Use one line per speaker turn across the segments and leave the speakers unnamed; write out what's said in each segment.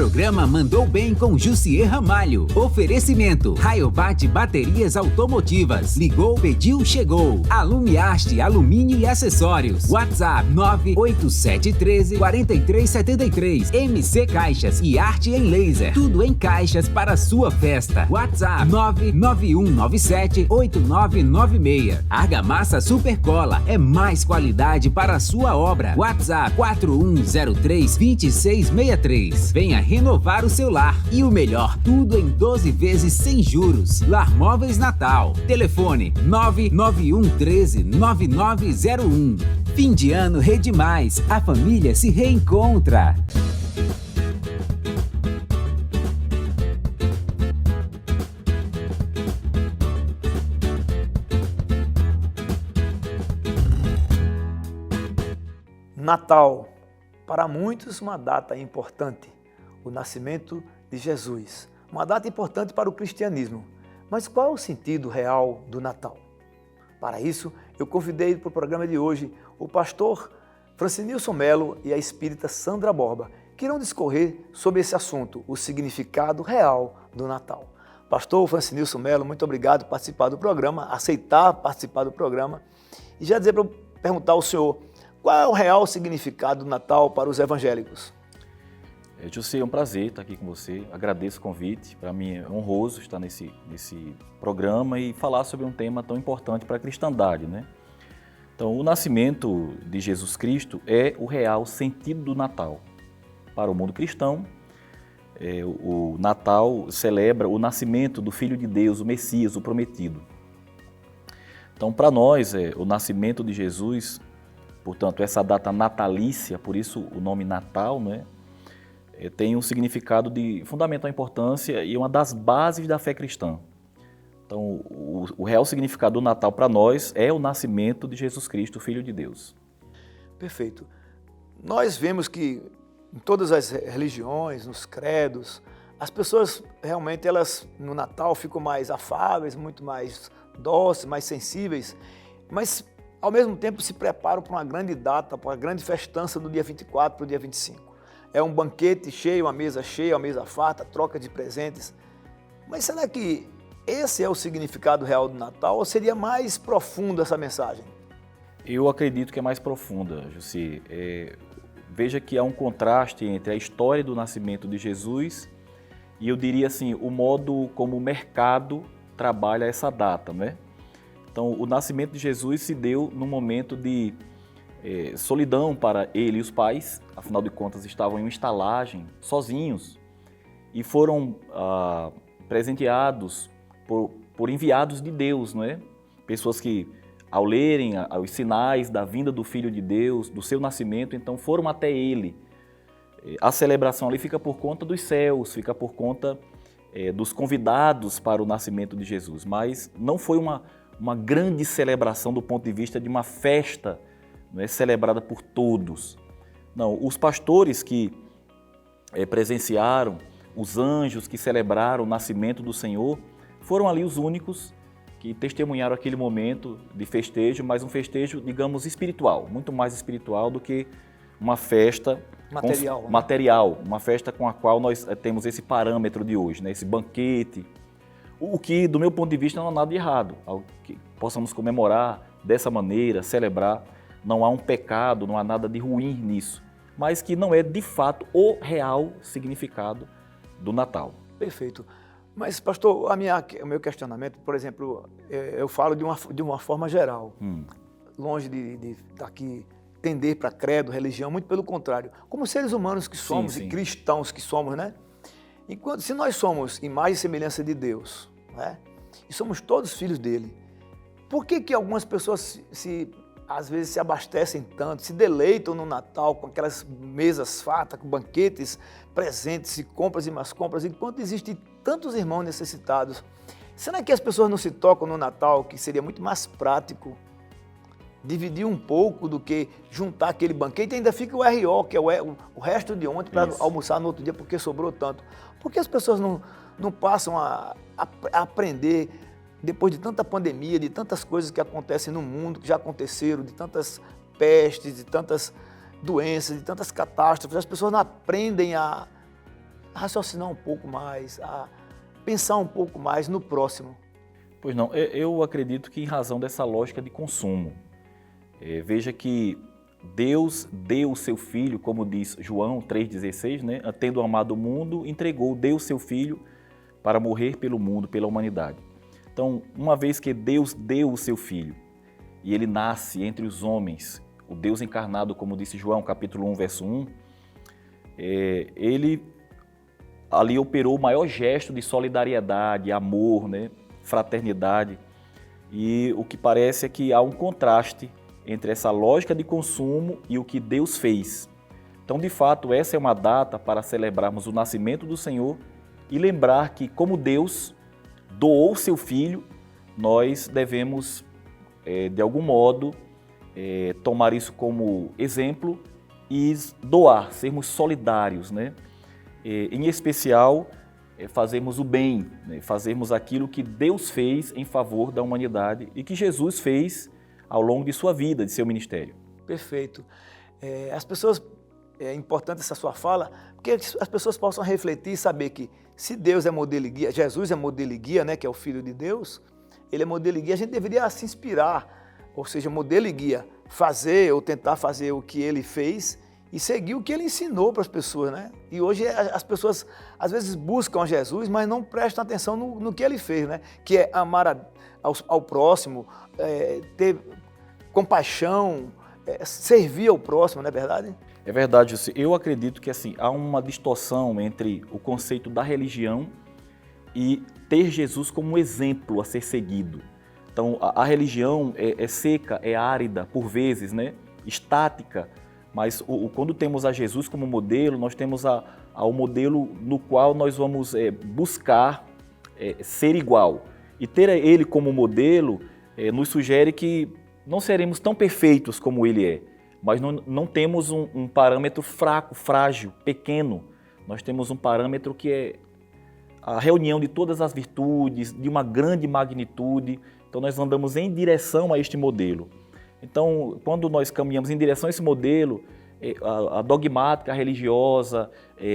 Programa Mandou Bem com Jussier Ramalho. Oferecimento: Rayobat Baterias Automotivas. Ligou, pediu, chegou. Alumiaste Alumínio e Acessórios. WhatsApp 98713-4373. MC Caixas e Arte em Laser. Tudo em caixas para sua festa. WhatsApp 991978996. Argamassa Supercola é mais qualidade para a sua obra. WhatsApp 4103-2663. Venha renovar o seu lar. E o melhor, tudo em 12 vezes sem juros. Lar Móveis Natal. Telefone 99113-9901. Fim de ano Rede Mais. A família se reencontra.
Natal, para muitos uma data importante, o nascimento de Jesus. Uma data importante para o cristianismo. Mas qual é o sentido real do Natal? Para isso, eu convidei para o programa de hoje o pastor Francinilson Melo e a espírita Sandra Borba, que irão discorrer sobre esse assunto, o significado real do Natal. Pastor Francinilson Melo, muito obrigado por participar do programa, aceitar participar do programa. E já dizer para eu perguntar ao senhor, qual é o real significado do Natal para os evangélicos?
Jussier, é um prazer estar aqui com você, agradeço o convite, para mim é honroso estar nesse programa e falar sobre um tema tão importante para a cristandade, né? Então, o nascimento de Jesus Cristo é o real sentido do Natal. Para o mundo cristão, o Natal celebra o nascimento do Filho de Deus, o Messias, o prometido. Então, para nós, o nascimento de Jesus, portanto, essa data natalícia, por isso o nome Natal, né, tem um significado de fundamental importância e uma das bases da fé cristã. Então, o real significado do Natal para nós é o nascimento de Jesus Cristo, Filho de Deus.
Perfeito. Nós vemos que em todas as religiões, nos credos, as pessoas realmente, elas no Natal ficam mais afáveis, muito mais dóceis, mais sensíveis, mas ao mesmo tempo se preparam para uma grande data, para uma grande festança do dia 24 para o dia 25. É um banquete cheio, uma mesa cheia, uma mesa farta, troca de presentes. Mas será que esse é o significado real do Natal ou seria mais profundo essa mensagem?
Eu acredito que é mais profunda, Jussier. Veja que há um contraste entre a história do nascimento de Jesus e eu diria assim, o modo como o mercado trabalha essa data, né? Então, o nascimento de Jesus se deu num momento de solidão para ele e os pais, afinal de contas estavam em uma estalagem, sozinhos, e foram presenteados por enviados de Deus, não é? Pessoas que, ao lerem os sinais da vinda do Filho de Deus, do seu nascimento, então foram até ele. A celebração ali fica por conta dos céus, fica por conta dos convidados para o nascimento de Jesus, mas não foi uma grande celebração do ponto de vista de uma festa, não é, celebrada por todos. Não, os pastores que presenciaram, os anjos que celebraram o nascimento do Senhor, foram ali os únicos que testemunharam aquele momento de festejo, mas um festejo, digamos, espiritual, muito mais espiritual do que uma festa material, uma festa com a qual nós temos esse parâmetro de hoje, né, esse banquete. O que, do meu ponto de vista, não há nada de errado, algo que possamos comemorar dessa maneira, celebrar. Não há um pecado, não há nada de ruim nisso, mas que não é, de fato, o real significado do Natal.
Perfeito. Mas, pastor, o meu questionamento, por exemplo, eu falo de uma forma geral, longe de aqui tender para credo, religião, muito pelo contrário. Como seres humanos que somos e cristãos que somos, né? Enquanto, se nós somos imagem e semelhança de Deus, né? E somos todos filhos dele, por que algumas pessoas às vezes se abastecem tanto, se deleitam no Natal com aquelas mesas fartas, com banquetes, presentes e mais compras, enquanto existem tantos irmãos necessitados? Será que as pessoas não se tocam no Natal, que seria muito mais prático dividir um pouco do que juntar aquele banquete e ainda fica o RO, que é o resto de ontem, para almoçar no outro dia porque sobrou tanto? Por que as pessoas não passam a aprender, depois de tanta pandemia, de tantas coisas que acontecem no mundo, que já aconteceram, de tantas pestes, de tantas doenças, de tantas catástrofes, as pessoas não aprendem a raciocinar um pouco mais, a pensar um pouco mais no próximo.
Pois não, eu acredito que em razão dessa lógica de consumo. Veja que Deus deu o seu Filho, como diz João 3,16, né? Tendo amado o mundo, deu o seu Filho para morrer pelo mundo, pela humanidade. Então, uma vez que Deus deu o seu Filho, e ele nasce entre os homens, o Deus encarnado, como disse João, capítulo 1, verso 1, ele ali operou o maior gesto de solidariedade, amor, né? Fraternidade. E o que parece é que há um contraste entre essa lógica de consumo e o que Deus fez. Então, de fato, essa é uma data para celebrarmos o nascimento do Senhor e lembrar que, como Deus doou seu Filho, nós devemos, de algum modo, tomar isso como exemplo e doar, sermos solidários, né? Em especial, fazermos o bem, né? Fazermos aquilo que Deus fez em favor da humanidade e que Jesus fez ao longo de sua vida, de seu ministério.
Perfeito. As pessoas, é importante essa sua fala, porque as pessoas possam refletir e saber que se Deus é modelo e guia, Jesus é modelo e guia, né, que é o Filho de Deus, ele é modelo e guia, a gente deveria se inspirar, ou seja, modelo e guia, fazer ou tentar fazer o que ele fez e seguir o que ele ensinou para as pessoas, né? E hoje as pessoas às vezes buscam Jesus, mas não prestam atenção no que ele fez, né? Que é amar ao próximo, ter compaixão, servir ao próximo, não é verdade?
É verdade, eu acredito que assim, há uma distorção entre o conceito da religião e ter Jesus como um exemplo a ser seguido. Então, a religião é seca, é árida, por vezes, né? Estática, mas quando temos a Jesus como modelo, nós temos ao modelo no qual nós vamos buscar ser igual. E ter ele como modelo nos sugere que não seremos tão perfeitos como ele é, mas não temos um parâmetro fraco, frágil, pequeno. Nós temos um parâmetro que é a reunião de todas as virtudes, de uma grande magnitude. Então nós andamos em direção a este modelo. Então, quando nós caminhamos em direção a esse modelo, a dogmática religiosa,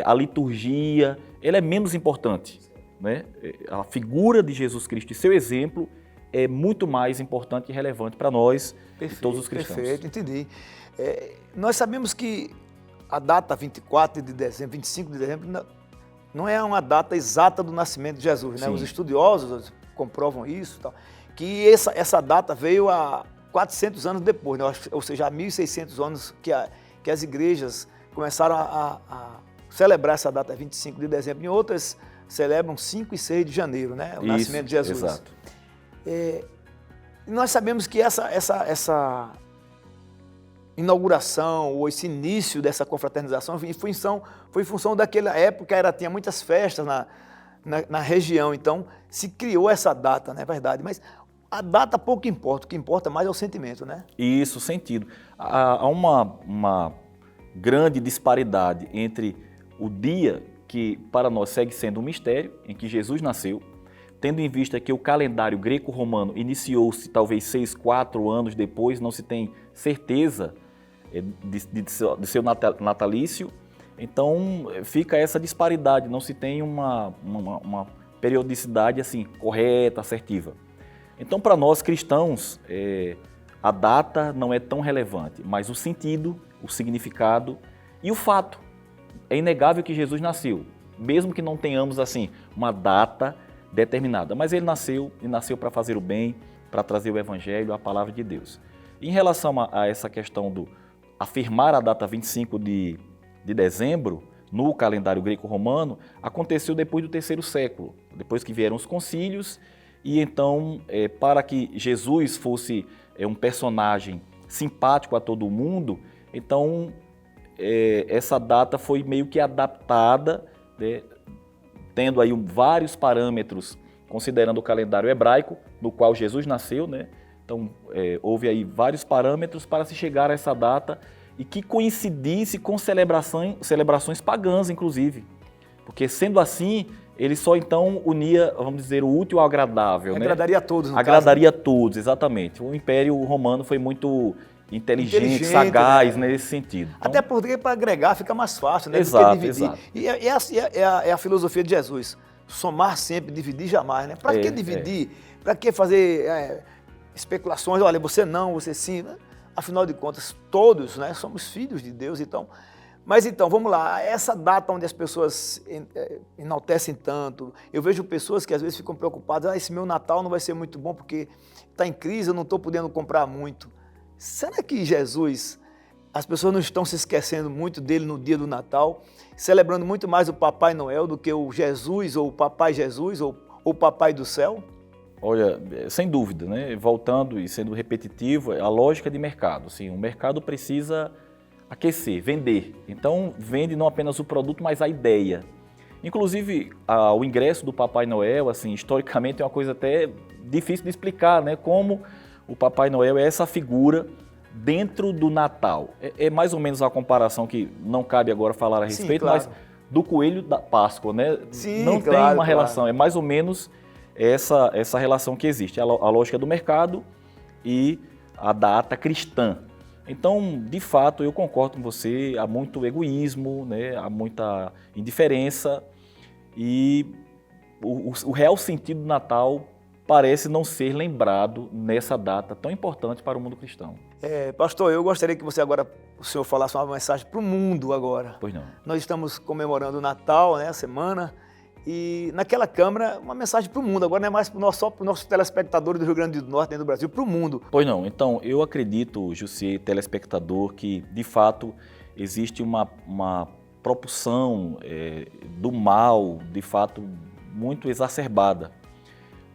a liturgia, ela é menos importante, né? A figura de Jesus Cristo e seu exemplo é muito mais importante e relevante para nós, todos os cristãos.
Perfeito, entendi. Nós sabemos que a data 24 de dezembro, 25 de dezembro, não é uma data exata do nascimento de Jesus, né? Os estudiosos comprovam isso, tal, que essa data veio há 400 anos depois, né? Ou seja, há 1.600 anos que as igrejas começaram a celebrar essa data 25 de dezembro. Em outras celebram 5 e 6 de janeiro, né? O nascimento de Jesus.
Exato.
Nós sabemos que essa inauguração ou esse início dessa confraternização foi em função daquela época, tinha muitas festas na região, então se criou essa data, não é verdade? Mas a data pouco importa, o que importa mais é o sentimento, né?
Isso, sentido. Há uma grande disparidade entre o dia que para nós segue sendo um mistério, em que Jesus nasceu, tendo em vista que o calendário greco-romano iniciou-se talvez 4 anos depois, não se tem certeza de seu natalício, então fica essa disparidade, não se tem uma periodicidade assim correta, assertiva. Então, para nós cristãos, a data não é tão relevante, mas o sentido, o significado e o fato. É inegável que Jesus nasceu, mesmo que não tenhamos assim uma data determinada, mas ele nasceu para fazer o bem, para trazer o Evangelho, a palavra de Deus. Em relação a essa questão do afirmar a data 25 de dezembro, no calendário greco-romano, aconteceu depois do 3º século, depois que vieram os concílios, e então, para que Jesus fosse um personagem simpático a todo mundo, então essa data foi meio que adaptada, né, tendo aí vários parâmetros, considerando o calendário hebraico, no qual Jesus nasceu, né? Então, houve aí vários parâmetros para se chegar a essa data e que coincidisse com celebrações pagãs, inclusive. Porque, sendo assim, ele só então unia, vamos dizer, o útil ao agradável.
Agradaria a todos, no
Agradaria
caso, né?
a todos, exatamente. O Império Romano foi muito inteligente, sagaz, né, nesse sentido. Então,
até porque para agregar fica mais fácil, né?
Exato,
do que dividir.
exato.
E é a filosofia de Jesus. Somar sempre, dividir jamais, né? Para que dividir? Para que fazer especulações? Olha, você não, você sim. Afinal de contas, todos, né, somos filhos de Deus, então. Mas então, vamos lá, essa data onde as pessoas enaltecem tanto, eu vejo pessoas que às vezes ficam preocupadas, esse meu Natal não vai ser muito bom porque está em crise, eu não estou podendo comprar muito. Será que Jesus, as pessoas não estão se esquecendo muito dele no dia do Natal, celebrando muito mais o Papai Noel do que o Jesus, ou o Papai Jesus, ou o Papai do Céu?
olha, sem dúvida, né? Voltando e sendo repetitivo, a lógica de mercado. Assim, o mercado precisa aquecer, vender. Então, vende não apenas o produto, mas a ideia. Inclusive, o ingresso do Papai Noel, assim, historicamente é uma coisa até difícil de explicar, né? Como o Papai Noel é essa figura dentro do Natal. É mais ou menos a comparação que não cabe agora falar a respeito,
sim, claro.
mas do coelho da Páscoa, né?
Sim,
não
claro,
tem uma relação,
claro.
é mais ou menos essa relação que existe, a lógica do mercado e a data cristã. Então, de fato, eu concordo com você, há muito egoísmo, né? Há muita indiferença e o real sentido do Natal parece não ser lembrado nessa data tão importante para o mundo cristão.
Pastor, eu gostaria que o senhor falasse uma mensagem para o mundo agora.
Pois não.
Nós estamos comemorando o Natal, né, a semana, e naquela Câmara, uma mensagem para o mundo. Agora não é mais só para os nossos telespectadores do Rio Grande do Norte, dentro do Brasil, para o mundo.
Pois não. Então, eu acredito, Jussier, telespectador, que de fato existe uma propulsão do mal, de fato, muito exacerbada.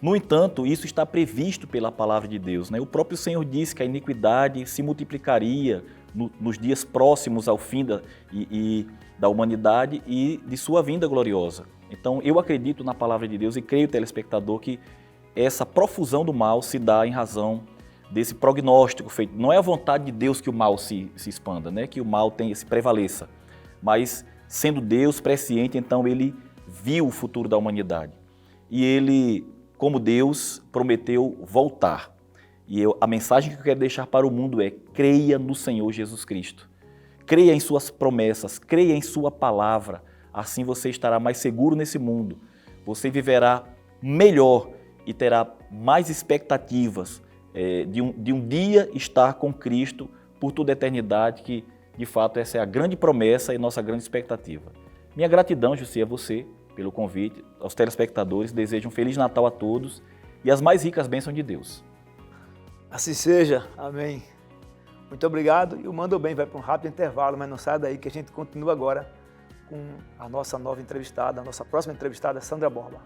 No entanto, isso está previsto pela palavra de Deus, né? O próprio Senhor disse que a iniquidade se multiplicaria nos dias próximos ao fim da humanidade e de sua vinda gloriosa. Então, eu acredito na palavra de Deus e creio, telespectador, que essa profusão do mal se dá em razão desse prognóstico feito. Não é a vontade de Deus que o mal se expanda, né? Que o mal se prevaleça, mas sendo Deus presciente, então ele viu o futuro da humanidade e ele, como Deus, prometeu voltar. E a mensagem que eu quero deixar para o mundo é: creia no Senhor Jesus Cristo. Creia em suas promessas, creia em sua palavra. Assim você estará mais seguro nesse mundo. Você viverá melhor e terá mais expectativas de um dia estar com Cristo por toda a eternidade, que de fato essa é a grande promessa e nossa grande expectativa. Minha gratidão, Jussi, a você pelo convite, aos telespectadores. Desejo um Feliz Natal a todos e as mais ricas bênçãos de Deus.
Assim seja, amém. Muito obrigado, e o Manda Bem vai para um rápido intervalo, mas não sai daí que a gente continua agora com a nossa nova entrevistada, a nossa próxima entrevistada, Sandra Borba.